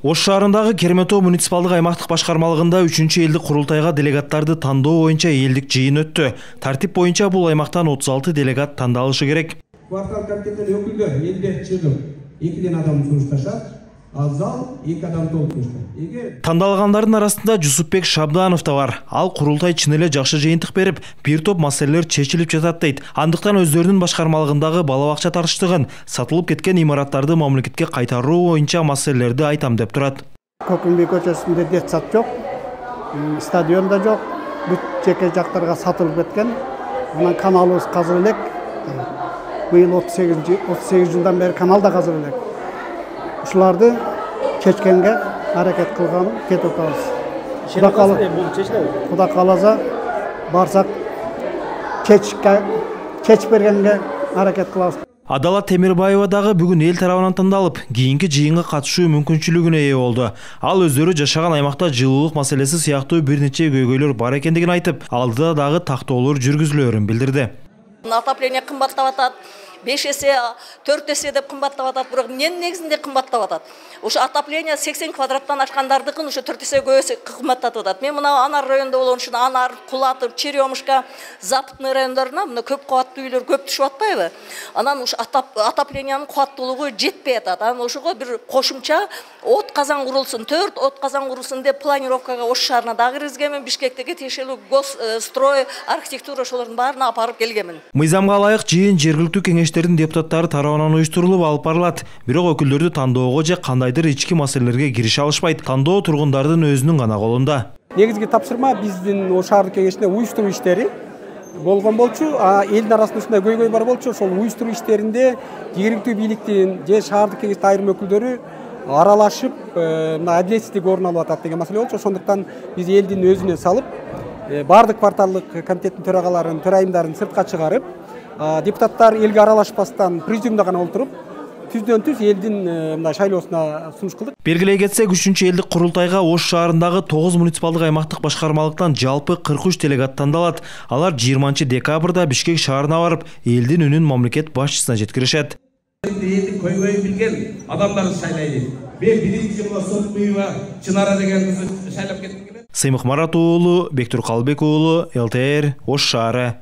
Ош шаарындагы Керметау муниципалдык аймактык башкармалыгында 3-чү элдик курултайга делегаттарды тандоо боюнча элдик жыйын өттү. Тартип боюнча бул аймактан 36 делегат тандалышы керек. Квартал комитеттин өкүлдөрү элде чыгып 2 адам сунушташат, а зал 2 адам толтурушат. Тандалгандардын арасында Жусупбек Шабданов да бар. Ал курултай чын эле жакшы жыйынтык берип, бир топ маселелер чечилип жатат дейт. Андыктан өздөрүнүн башкармалыгындагы бала бакча тартыштыгын, сатылып кеткен имараттарды мамлекетке кайтаруу боюнча маселелерди айтам деп турат. Көкүмбүй көчөсүндө детсад жок, стадион да жок, бүт жеке жактарга сатылып кеткен. Анан каналыбыз казыр элек. Быйыл 38 жылдан бери канал да казыр элек. Ушуларды чечкенге аракет кылган кетип атабыз. Кудай кааласа барсак кеч бергенге аракет кылабыз. Адала Темирбаева дагы бүгүн эл тарабынан тандалып, кийинки жыйынга катышуу мүмкүнчүлүгүнө ээ болду. Ал өздөрү жашаган аймакта жылуулук маселеси сыяктуу бир нече көйгөйлөр бар экендигин айтып, алдыда дагы тактоолор жүргүзүлөөрүн билдирди. Отопление кымбаттап атат, 5 есе, 4 есе деп кымбаттап атат, бирок эмненин негизинде кымбаттап атат? Ошо отопление 80 квадраттан ашкандардыкын ошо 4 есе кымбаттатып атат. Мен мына Анар районунда болгон үчүн Анар, Кулатов, Черемушка, Западный райондоруна мына көп кабаттуу үйлөр көп түшүп атпайбы? Анан ушу отоплениянын кубаттуулугу жетпей атат. Анан ошого бир кошумча от казан курулсун, 4 от казан курулсун деп планировкага Ош шаарына дагы киргизгенмин, Бишкектеги тиешелүү Госстрой, архитектура ошолордун баарына апарып келгенмин. Мыйзамга ылайык жыйын жергиликтүү кеңештердин депутаттары тарабынан уюштурулуп алып барылат. Бирок өкүлдөрдү тандоого же кандайдыр ички маселелерге кирише алышпайт. Тандоо тургундардын өзүнүн гана колунда. Негизги тапшырма биздин Ош шаардык кеңешинде уюштуруу иштери болгон болчу, элдин арасында ушундай көйгөй бар болчу. Ошол уюштуруу иштеринде жергиликтүү бийликтин же шаардык кеңештин айрым өкүлдөрү аралашып, мына адилетсиздик орун алып атат деген маселе болчу. Ошондуктан биз элдин өзүнө салып, бардык кварталдык комитеттин төрагаларын, төрайымдарын сыртка чыгарып, депутаттар элге аралашпастан президиумда гана отуруп, түздөн-түз элдин мына шайлоосуна сунуш кылдык. Белгилей кетсек, 3-чү элдик курултайга Ош шаарындагы 9 муниципалдык аймактык башкармалыктан жалпы 43 делегат тандалат. Алар 20-декабрда Бишкек шаарына барып, элдин үнүн мамлекет башчысына жеткиришет. Элдик көйгөй билген адамдарды шайлайды. Мен биринчи жолу Сотбуева Чынара деген кызды шайлап кеттим. Сыймык Марат уулу, Бектур Калбек уулу, ЛТР, Ош шаары.